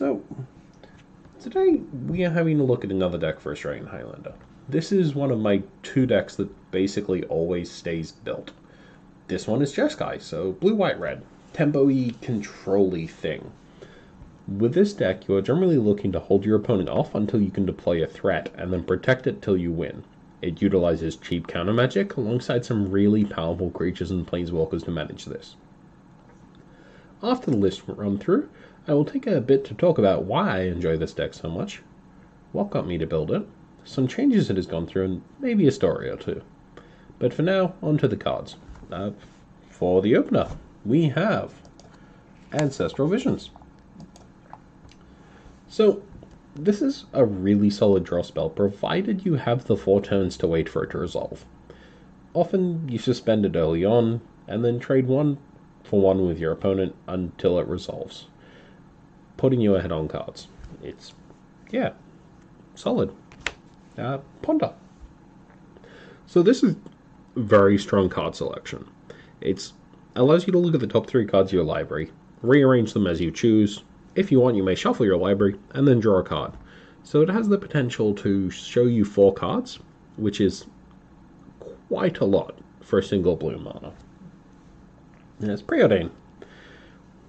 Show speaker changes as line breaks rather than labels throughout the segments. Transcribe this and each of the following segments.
So, today we are having a look at another deck for Australian Highlander. This is one of my two decks that basically always stays built. This one is Jeskai, so blue, white, red. Tempo-y, control-y thing. With this deck, you are generally looking to hold your opponent off until you can deploy a threat, and then protect it till you win. It utilizes cheap counter magic, alongside some really powerful creatures and planeswalkers to manage this. After the list run through, I will take a bit to talk about why I enjoy this deck so much, what got me to build it, some changes it has gone through, and maybe a story or two. But for now, on to the cards. For the opener, we have Ancestral Visions. So, this is a really solid draw spell, provided you have the 4 turns to wait for it to resolve. Often, you suspend it early on, and then trade 1 for 1 with your opponent until it resolves, putting you ahead on cards. It's, yeah, solid. Ponder. So this is very strong card selection. It allows you to look at the top 3 cards of your library, rearrange them as you choose. If you want, you may shuffle your library, and then draw a card. So it has the potential to show you 4 cards, which is quite a lot for a single blue mana. And it's Preordain.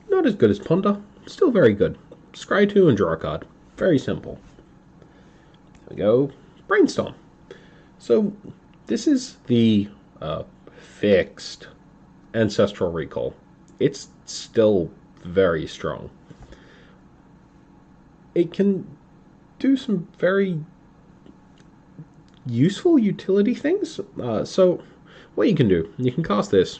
Not as good as Ponder, still very good. Scry 2 and draw a card. Very simple. There we go. Brainstorm. So this is the fixed Ancestral Recall. It's still very strong. It can do some very useful utility things. So what you can do, you can cast this,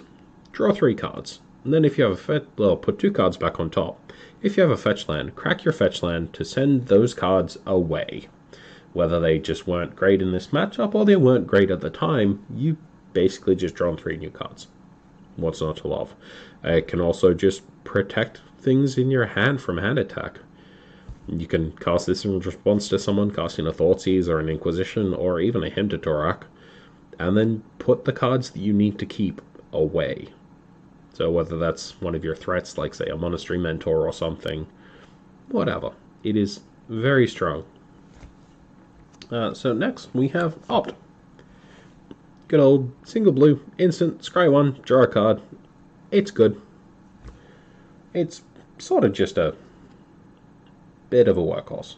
draw 3 cards, and then if you have a fetch, well, put 2 cards back on top. If you have a fetch land, crack your fetch land to send those cards away. Whether they just weren't great in this matchup or they weren't great at the time, you basically just drawn 3 new cards. What's not to love? It can also just protect things in your hand from hand attack. You can cast this in response to someone casting a Thoughtseize or an Inquisition or even a Hymn to Torak, and then put the cards that you need to keep away. So whether that's one of your threats, like say a Monastery Mentor or something, whatever. It is very strong. So next we have Opt. Good old single blue, instant, scry 1, draw a card. It's good. It's sort of just a bit of a workhorse.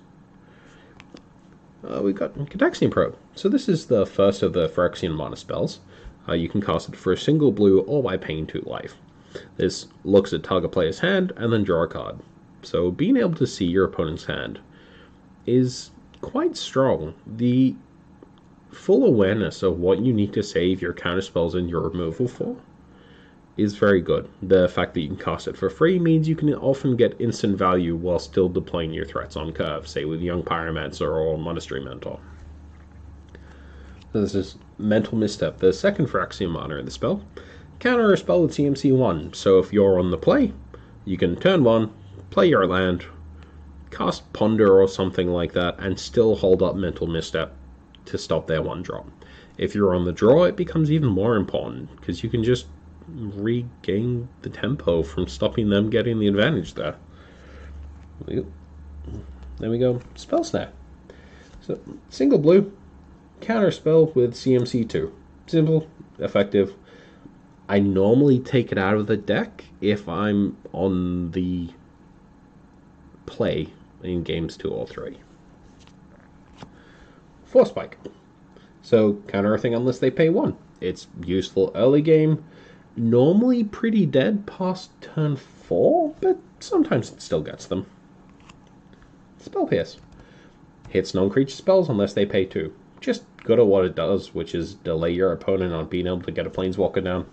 We've got Cataxian Probe. So this is the first of the Phyrexian mana spells. You can cast it for a single blue or by paying 2 life. This looks at target player's hand and then draw a card. So being able to see your opponent's hand is quite strong. The full awareness of what you need to save your counterspells and your removal for is very good. The fact that you can cast it for free means you can often get instant value while still deploying your threats on curve, say with Young Pyromancer or Monastery Mentor. So this is Mental Misstep, the second Phyrexian mana in the spell. Counter a spell with CMC 1, so if you're on the play, you can turn 1, play your land, cast Ponder or something like that, and still hold up Mental Misstep to stop their 1-drop. If you're on the draw, it becomes even more important, because you can just regain the tempo from stopping them getting the advantage there. There we go. Spell Snare. So, single blue, counter spell with CMC 2. Simple, effective. I normally take it out of the deck if I'm on the play in games 2 or 3. Force Spike. So, counter a thing unless they pay 1. It's useful early game. Normally pretty dead past turn 4, but sometimes it still gets them. Spell Pierce. Hits non-creature spells unless they pay 2. Just good at what it does, which is delay your opponent on being able to get a Planeswalker down.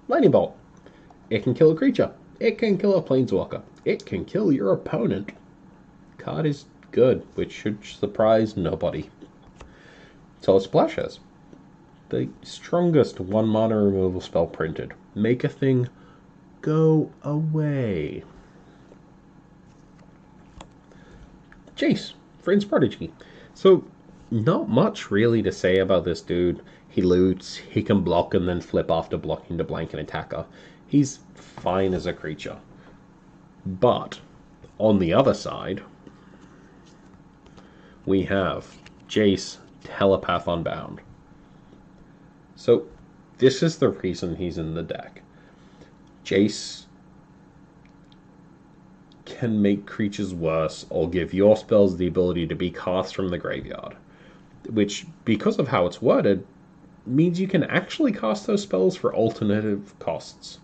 Lightning Bolt. It can kill a creature. It can kill a Planeswalker. It can kill your opponent. Card is good, which should surprise nobody. Solid Splashes. The strongest 1 mana removal spell printed. Make a thing go away. Jace, Friend's Prodigy. So, not much really to say about this dude. He loots, he can block and then flip after blocking to blank an attacker. He's fine as a creature. But On the other side, we have Jace, Telepath Unbound. So this is the reason he's in the deck. Jace can make creatures worse or give your spells the ability to be cast from the graveyard, which, because of how it's worded, means you can actually cast those spells for alternative costs,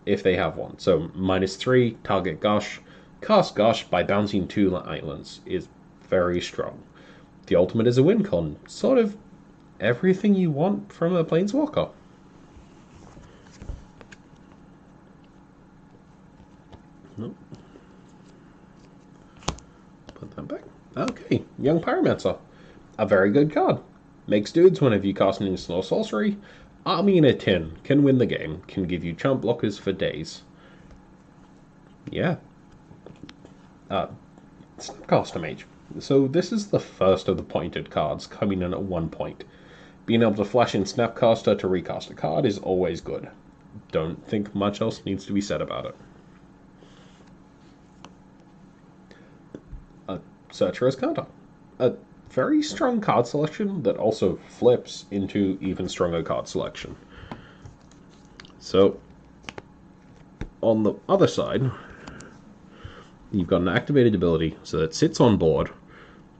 if they have one. So -3, target Gush. Cast Gush by bouncing 2 islands is very strong. The ultimate is a win con. Sort of everything you want from a Planeswalker. Nope. Put that back. Okay, Young Pyromancer. A very good card. Makes dudes whenever you cast an instant or sorcery. Army in a tin. Can win the game. Can give you chump blockers for days. Yeah. Snapcaster Mage. So this is the first of the pointed cards coming in at 1 point. Being able to flash in Snapcaster to recast a card is always good. Don't think much else needs to be said about it. Searcher's Counter. A very strong card selection that also flips into even stronger card selection. So, on the other side, you've got an activated ability, so that sits on board,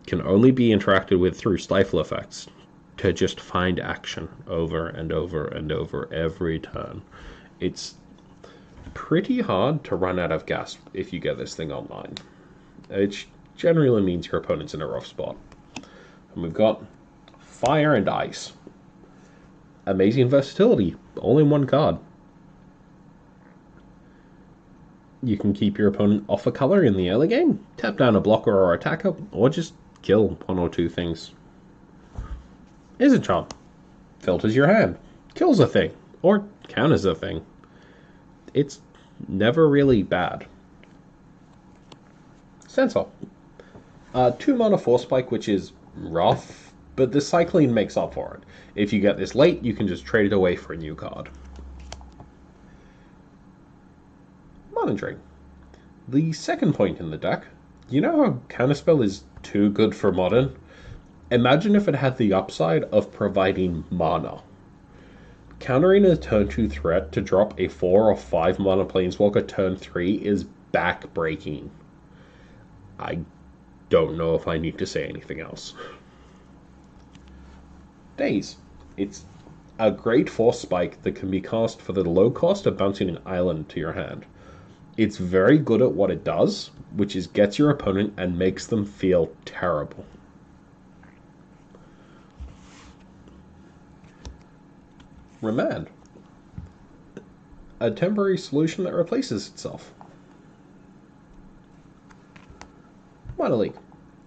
can only be interacted with through stifle effects, to just find action over and over and over every turn. It's pretty hard to run out of gas if you get this thing online. It generally means your opponent's in a rough spot. And we've got Fire and Ice. Amazing versatility, only 1 card. You can keep your opponent off a color in the early game, tap down a blocker or attacker, or just kill 1 or 2 things. Is a charm. Filters your hand, kills a thing, or counters a thing. It's never really bad. Censor. 2 mana Force Spike, which is rough, but the cycling makes up for it. If you get this late, you can just trade it away for a new card. Modern Drain. The second point in the deck. You know how Counterspell is too good for Modern? Imagine if it had the upside of providing mana. Countering a turn 2 threat to drop a 4 or 5 mana Planeswalker turn 3 is back-breaking. I don't know if I need to say anything else. Daze. It's a great Force Spike that can be cast for the low cost of bouncing an island to your hand. It's very good at what it does, which is gets your opponent and makes them feel terrible. Remand. A temporary solution that replaces itself. Minor League.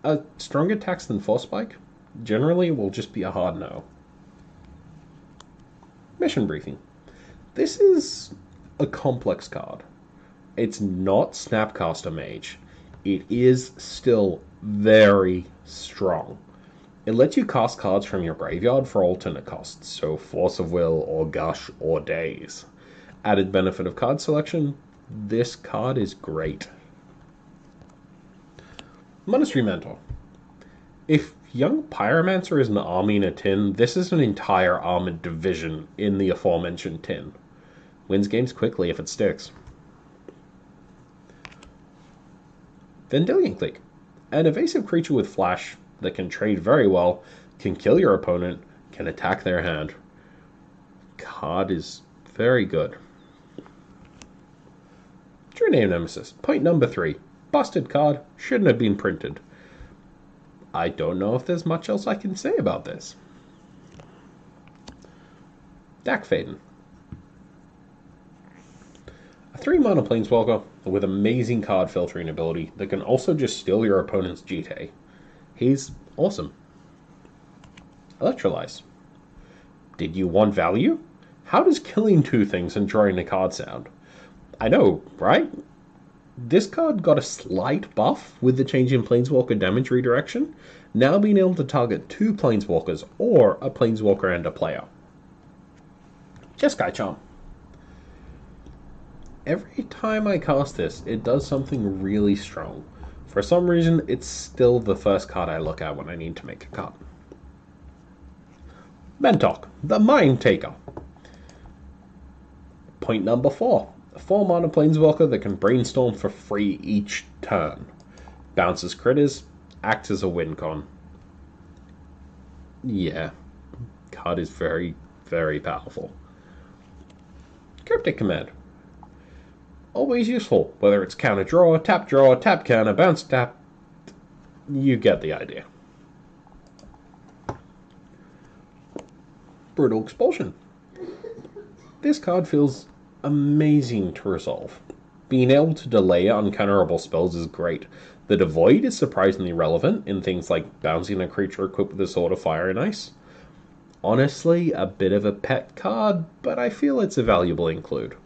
A stronger tax than Force Spike generally will just be a hard no. Mission Briefing. This is a complex card. It's not Snapcaster Mage. It is still very strong. It lets you cast cards from your graveyard for alternate costs, so Force of Will or Gush or Daze. Added benefit of card selection, this card is great. Monastery Mentor. If Young Pyromancer is an army in a tin, this is an entire armored division in the aforementioned tin. Wins games quickly if it sticks. Vendilion Clique. An evasive creature with flash that can trade very well, can kill your opponent, can attack their hand. Card is very good. True Name Nemesis. Point number 3. Busted card. Shouldn't have been printed. I don't know if there's much else I can say about this. Dakfaden. A 3 mana Planeswalker with amazing card filtering ability that can also just steal your opponent's GT. He's awesome. Electrolyze. Did you want value? How does killing 2 things and drawing a card sound? I know, right? This card got a slight buff with the change in Planeswalker damage redirection, now being able to target 2 Planeswalkers or a Planeswalker and a player. Jeskai Charm. Every time I cast this, it does something really strong. For some reason, it's still the first card I look at when I need to make a cut. Mentok, the Mind Taker. Point number 4. A 4-mana planeswalker that can brainstorm for free each turn. Bounces critters, acts as a win con. Yeah, card is very, very powerful. Cryptic Command. Always useful, whether it's counter draw, tap counter, bounce tap. You get the idea. Brutal Expulsion. This card feels amazing to resolve. Being able to delay uncounterable spells is great. The Devoid is surprisingly relevant in things like bouncing a creature equipped with a Sword of Fire and Ice. Honestly, a bit of a pet card, but I feel it's a valuable include.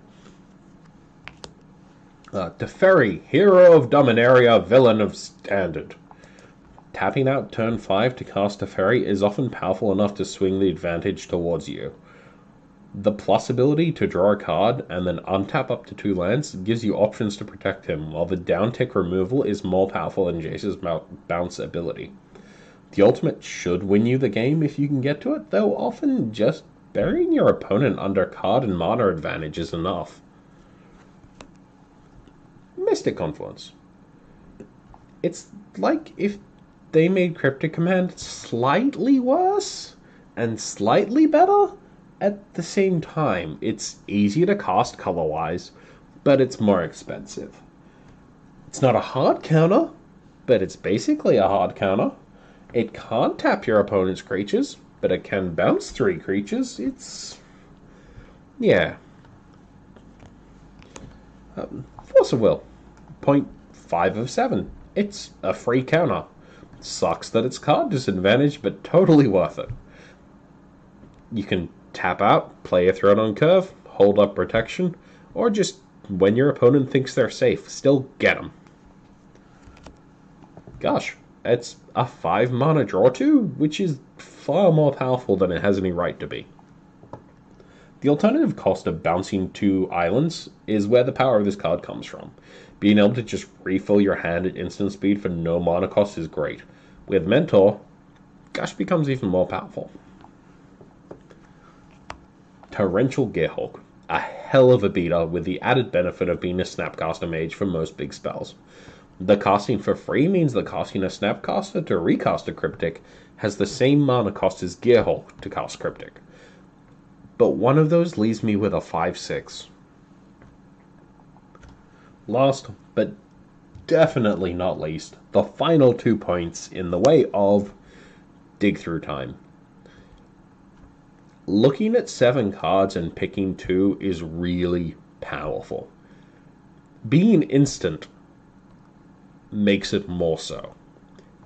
Teferi, Hero of Dominaria, Villain of Standard. Tapping out turn 5 to cast Teferi is often powerful enough to swing the advantage towards you. The plus ability to draw a card and then untap up to 2 lands gives you options to protect him, while the down-tick removal is more powerful than Jace's bounce ability. The ultimate should win you the game if you can get to it, though often just burying your opponent under card and mana advantage is enough. Mystic Confluence. It's like if they made Cryptic Command slightly worse and slightly better at the same time. It's easy to cast color-wise, but it's more expensive. It's not a hard counter, but it's basically a hard counter. It can't tap your opponent's creatures, but it can bounce 3 creatures. Yeah. Force of Will. 0.5 of 7. It's a free counter. Sucks that it's card disadvantage, but totally worth it. You can tap out, play a Throne on curve, hold up protection, or just, when your opponent thinks they're safe, still get them. Gosh, it's a 5-mana draw too, which is far more powerful than it has any right to be. The alternative cost of bouncing 2 islands is where the power of this card comes from. Being able to just refill your hand at instant speed for no mana cost is great. With Mentor, Gush becomes even more powerful. Torrential Gearhulk. A hell of a beater with the added benefit of being a Snapcaster mage for most big spells. The casting for free means that casting a Snapcaster to recast a Cryptic has the same mana cost as Gearhulk to cast Cryptic. But one of those leaves me with a 5/6. Last, but definitely not least, the final 2 points in the way of Dig Through Time. Looking at 7 cards and picking 2 is really powerful. Being instant makes it more so.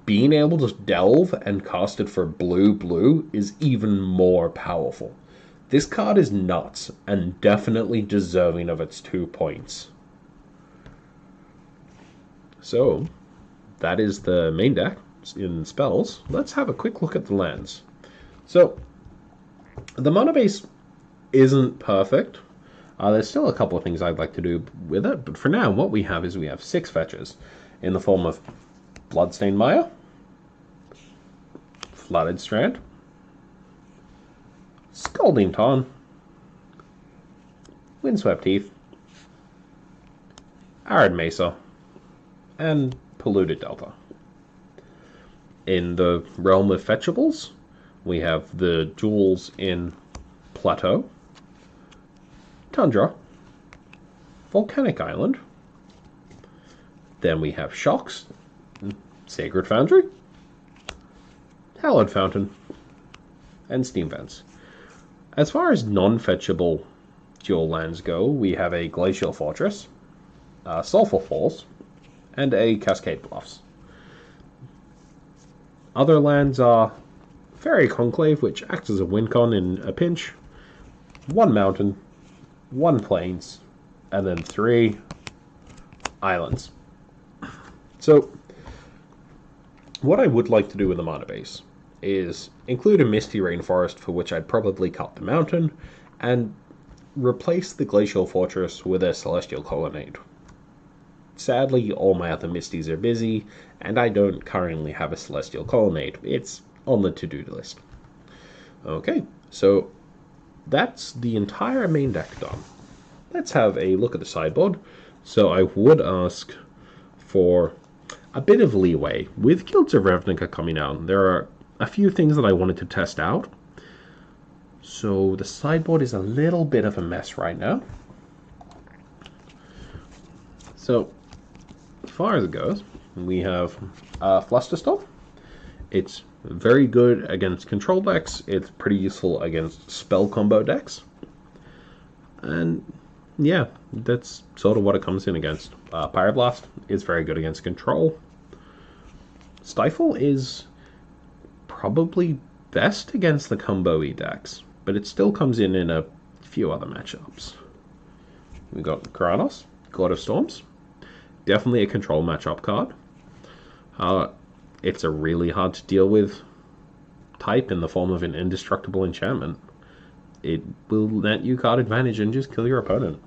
Being able to delve and cast it for blue is even more powerful. This card is nuts and definitely deserving of its 2 points. So, that is the main deck in spells. Let's have a quick look at the lands. So, the mana base isn't perfect. There's still a couple of things I'd like to do with it, but for now, what we have is we have 6 fetches in the form of Bloodstained Mire, Flooded Strand, Scalding Tarn, Windswept Heath, Arid Mesa, and Polluted Delta. In the realm of fetchables, we have the jewels in Plateau, Tundra, Volcanic Island. Then we have Shocks, Sacred Foundry, Hallowed Fountain, and Steam Vents. As far as non-fetchable dual lands go, we have a Glacial Fortress, Sulphur Falls, and a Cascade Bluffs. Other lands are Fairy Conclave, which acts as a win con in a pinch, 1 mountain, 1 plains, and then 3 islands. So, what I would like to do with the mana base is include a Misty Rainforest, for which I'd probably cut the mountain, and replace the Glacial Fortress with a Celestial Colonnade. Sadly, all my other Misties are busy, and I don't currently have a Celestial Colonnade. It's on the to-do list. Okay, so that's the entire main deck done. Let's have a look at the sideboard. So I would ask for a bit of leeway. With Guilds of Ravnica coming out, there are a few things that I wanted to test out. So the sideboard is a little bit of a mess right now. So as far as it goes, we have Flusterstorm. It's very good against control decks. It's pretty useful against spell combo decks. And yeah, that's sort of what it comes in against. Pyroblast is very good against control. Stifle is probably best against the combo-y decks, but it still comes in a few other matchups. We got Karanos, God of Storms. Definitely a control matchup card. It's a really hard to deal with type in the form of an indestructible enchantment. It will net you card advantage and just kill your opponent.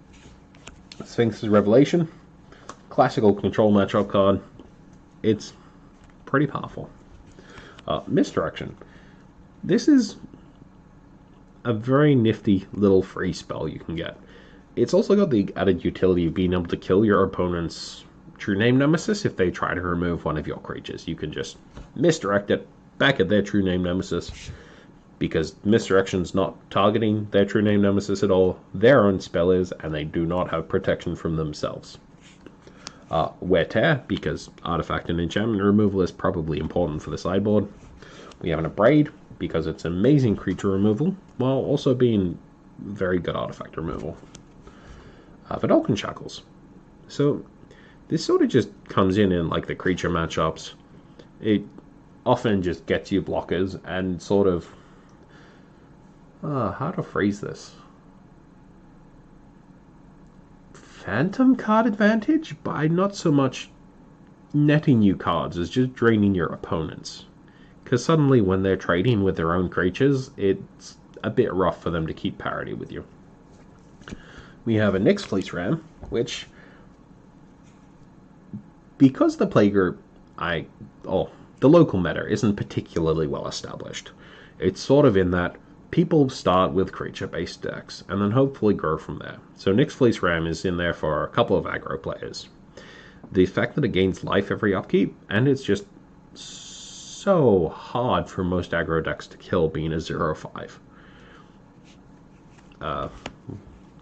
Sphinx's Revelation, classical control matchup card. It's pretty powerful. Misdirection. This is a very nifty little free spell you can get. It's also got the added utility of being able to kill your opponent's true name nemesis if they try to remove one of your creatures. You can just misdirect it back at their true name nemesis, because misdirection's not targeting their true name nemesis at all. Their own spell is, and they do not have protection from themselves. Wear Tear, because artifact and enchantment removal is probably important for the sideboard. We have an Abrade, because it's amazing creature removal, while also being very good artifact removal. Vidalcan Shackles. So this sort of just comes in like the creature matchups. It often just gets you blockers and sort of... how to phrase this? Phantom card advantage by not so much netting you cards as just draining your opponents. Because suddenly when they're trading with their own creatures, it's a bit rough for them to keep parity with you. We have a Nyx Fleece Ram, which, because the playgroup, the local meta isn't particularly well established. It's sort of in that people start with creature-based decks, and then hopefully grow from there. So Nyx Fleece Ram is in there for a couple of aggro players. The fact that it gains life every upkeep, and it's just so hard for most aggro decks to kill, being a 0/5.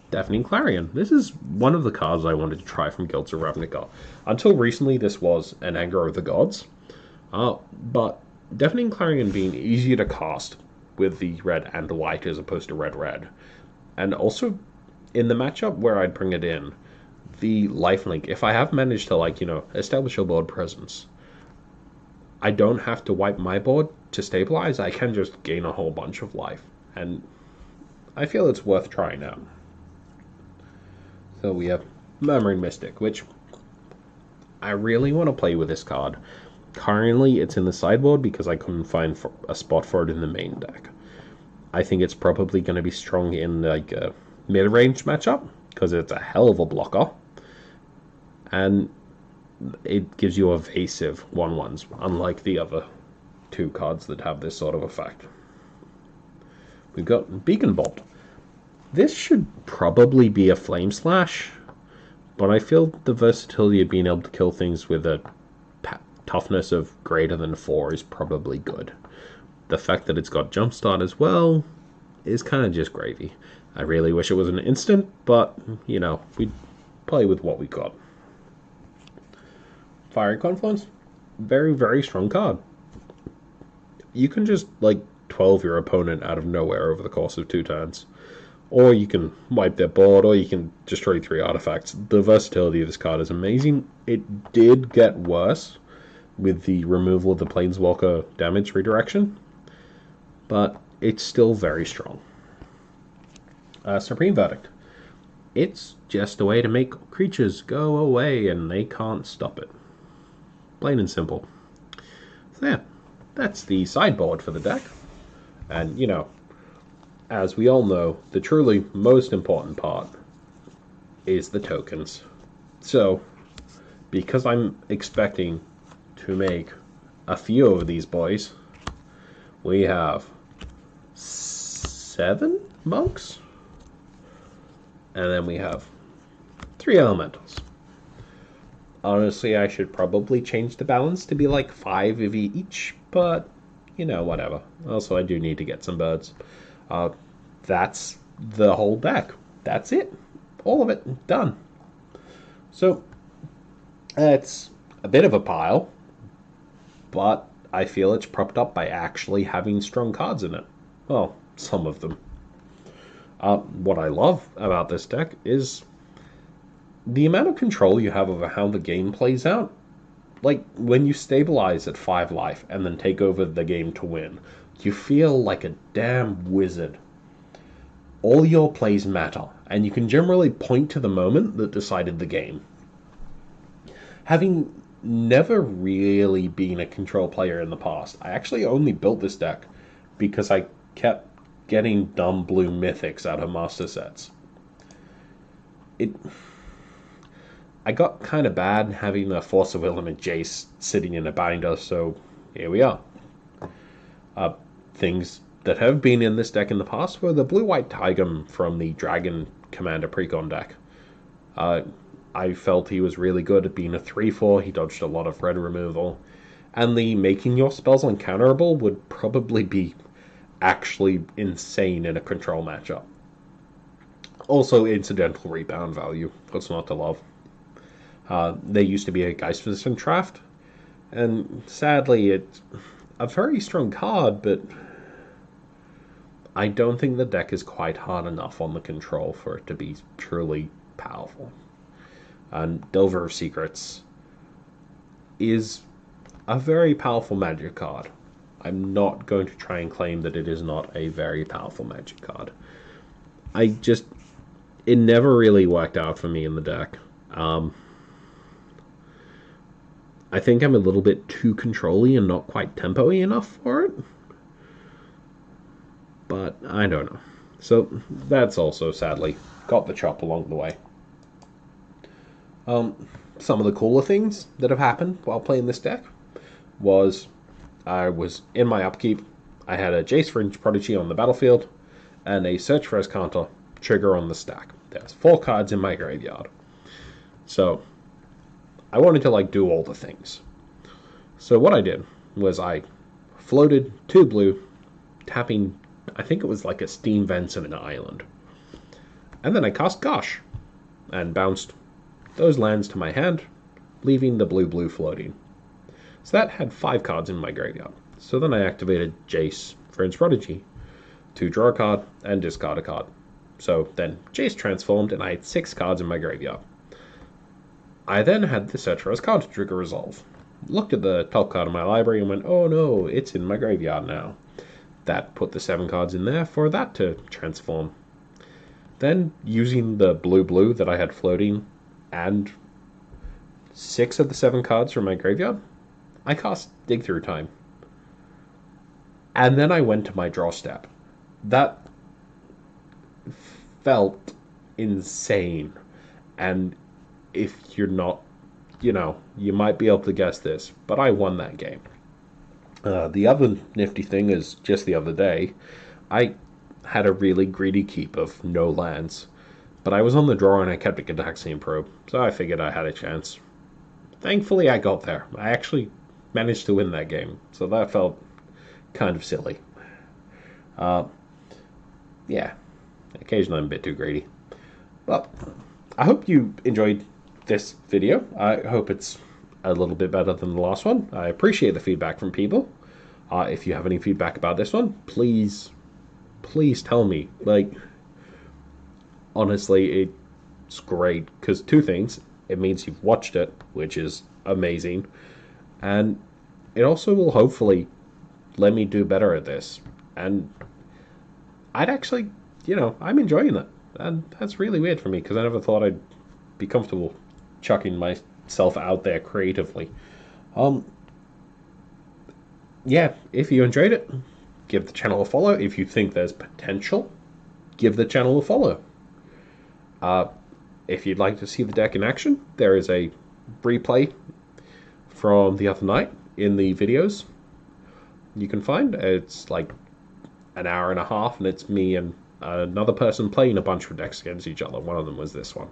Deafening Clarion. This is one of the cards I wanted to try from Guilds of Ravnica. Until recently, this was an Anger of the Gods. But Deafening Clarion being easier to cast with the red and white as opposed to red-red. And also, in the matchup where I'd bring it in, the lifelink, if I have managed to, establish a board presence, I don't have to wipe my board to stabilize. I can just gain a whole bunch of life. And I feel it's worth trying out. So we have Murmuring Mystic, which I really want to play with this card. Currently, it's in the sideboard because I couldn't find a spot for it in the main deck. I think it's probably going to be strong in a mid-range matchup because it's a hell of a blocker. And it gives you evasive 1/1s, unlike the other two cards that have this sort of effect. We've got Beacon Bolt. This should probably be a Flame Slash, but I feel the versatility of being able to kill things with a toughness of greater than 4 is probably good. The fact that it's got Jumpstart as well is kind of just gravy. I really wish it was an instant, but, we'd play with what we got. Fiery Confluence, very, very strong card. You can just, 12 your opponent out of nowhere over the course of 2 turns. Or you can wipe their board, or you can destroy 3 artifacts. The versatility of this card is amazing. It did get worse with the removal of the Planeswalker damage redirection, but it's still very strong. Supreme Verdict. It's just a way to make creatures go away, and they can't stop it. Plain and simple. So yeah, that's the sideboard for the deck. And, as we all know, the truly most important part is the tokens. So, because I'm expecting to make a few of these boys, we have 7 monks, and then we have 3 elementals. Honestly, I should probably change the balance to be like 5 of each, but you know, whatever. Also, I do need to get some birds. That's the whole deck. That's it. All of it. Done. So, it's a bit of a pile, but I feel it's propped up by actually having strong cards in it. Well, some of them. What I love about this deck is the amount of control you have over how the game plays out. Like, when you stabilize at 5 life and then take over the game to win, you feel like a damn wizard. All your plays matter, and you can generally point to the moment that decided the game. Having never really been a control player in the past, I actually only built this deck because I kept getting dumb blue mythics out of master sets. I got kind of bad having a Force of Will and a Jace sitting in a binder, so here we are. Things that have been in this deck in the past were the blue-white Tigum from the Dragon Commander Precon deck. I felt he was really good at being a 3/4, he dodged a lot of red removal, and the making your spells uncounterable would probably be actually insane in a control matchup. Also, incidental rebound value, what's not to love. There used to be a Geistfist draft, and sadly it's a very strong card, but I don't think the deck is quite hard enough on the control for it to be truly powerful. And Delver of Secrets is a very powerful magic card. I'm not going to try and claim that it is not a very powerful magic card. It never really worked out for me in the deck. I think I'm a little bit too control-y and not quite tempo-y enough for it. But I don't know. So that's also sadly got the chop along the way. Some of the cooler things that have happened while playing this deck was I was in my upkeep. I had a Jace Fringe Prodigy on the battlefield and a Search for Escanta trigger on the stack. There's 4 cards in my graveyard. So I wanted to do all the things. So what I did was I floated 2 blue, tapping, I think it was like a Steam Vents of an island. And then I cast Gosh and bounced those lands to my hand, leaving the blue floating. So that had 5 cards in my graveyard. So then I activated Jace Fringe Prodigy to draw a card and discard a card. So then Jace transformed and I had 6 cards in my graveyard. I then had the Search for Escanta trigger resolve. Looked at the top card of my library and went, oh no, it's in my graveyard now. That put the 7 cards in there for that to transform. Then, using the blue that I had floating and 6 of the 7 cards from my graveyard, I cast Dig Through Time. And then I went to my draw step. That felt insane. And if you're not, you might be able to guess this, but I won that game. The other nifty thing is, just the other day, I had a really greedy keep of no lands, but I was on the draw and I kept a Gitaxian Probe, so I figured I had a chance. Thankfully, I got there. I actually managed to win that game, so that felt kind of silly. Yeah, occasionally I'm a bit too greedy. Well, I hope you enjoyed this video. I hope it's a little bit better than the last one. I appreciate the feedback from people. If you have any feedback about this one, please tell me. Honestly, it's great, because 2 things. It means you've watched it, which is amazing, and it also will hopefully let me do better at this. And I'd actually, I'm enjoying it, and that's really weird for me, because I never thought I'd be comfortable chucking myself out there creatively. Yeah, if you enjoyed it, give the channel a follow. If you think there's potential, give the channel a follow. If you'd like to see the deck in action, there is a replay from the other night in the videos you can find. It's like an hour and a half, and it's me and another person playing a bunch of decks against each other. One of them was this one.